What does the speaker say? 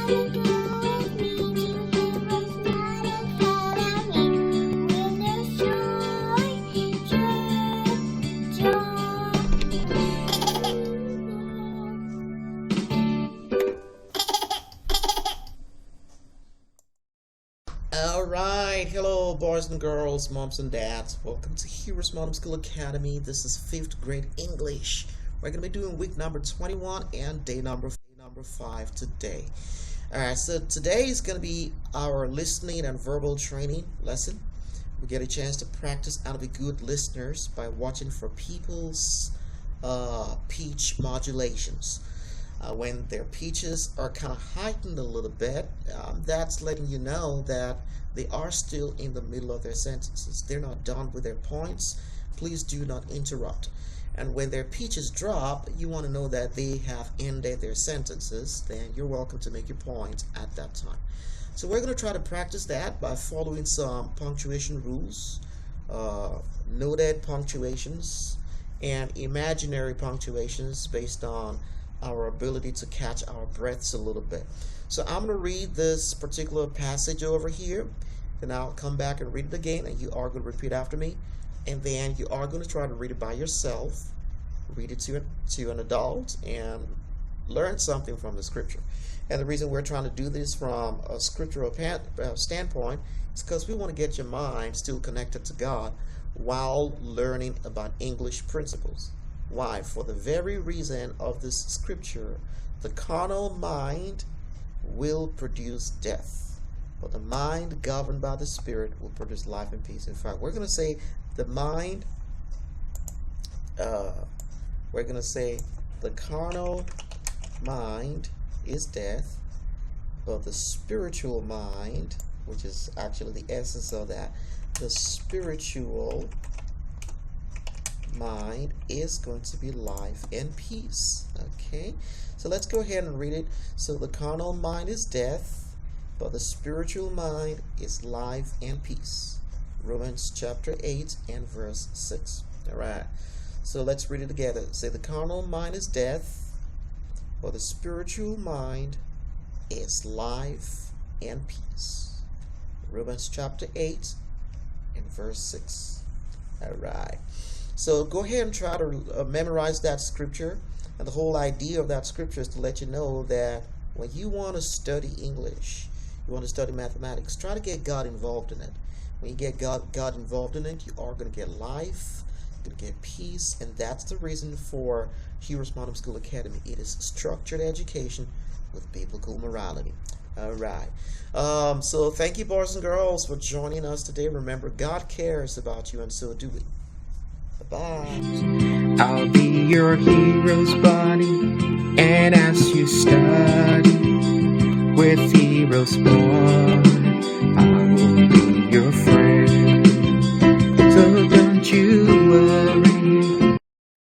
Alright, hello boys and girls, moms and dads. Welcome to HeroesMart School Academy. This is 5th grade English. We're going to be doing week number 21 and day number 5 today. Alright, so today is going to be our listening and verbal training lesson. We get a chance to practice how to be good listeners by watching for people's pitch modulations. When their pitches are kind of heightened a little bit, that's letting you know that they are still in the middle of their sentences. They're not done with their points. Please do not interrupt. And when their pitches drop, you want to know that they have ended their sentences. Then you're welcome to make your point at that time. So we're going to try to practice that by following some punctuation rules, noted punctuations, and imaginary punctuations based on our ability to catch our breaths a little bit. So I'm going to read this particular passage over here, then I'll come back and read it again, and you are going to repeat after me, and then you are going to try to read it by yourself, read it to an adult, and learn something from the scripture. And the reason we're trying to do this from a scriptural standpoint is because we want to get your mind still connected to God while learning about English principles. Why? For the very reason of this scripture, the carnal mind will produce death, but the mind governed by the Spirit will produce life and peace. In fact, we're going to say the mind, we're going to say the carnal mind is death, but the spiritual mind, which is actually the essence of that, the spiritual mind is going to be life and peace. Okay, so let's go ahead and read it. So the carnal mind is death, but the spiritual mind is life and peace. Romans chapter 8 and verse 6. All right, so let's read it together. Say the carnal mind is death, but the spiritual mind is life and peace. Romans chapter 8 and verse 6. All right. So go ahead and try to memorize that scripture. And the whole idea of that scripture is to let you know that when you want to study English, you want to study mathematics, try to get God involved in it. When you get God involved in it, you are going to get life, you're going to get peace, and that's the reason for HeroesMart School Academy. It is structured education with biblical morality. All right. So thank you, boys and girls, for joining us today. Remember, God cares about you, and so do we. Bye. I'll be your hero's buddy, and as you study with HeroesMart.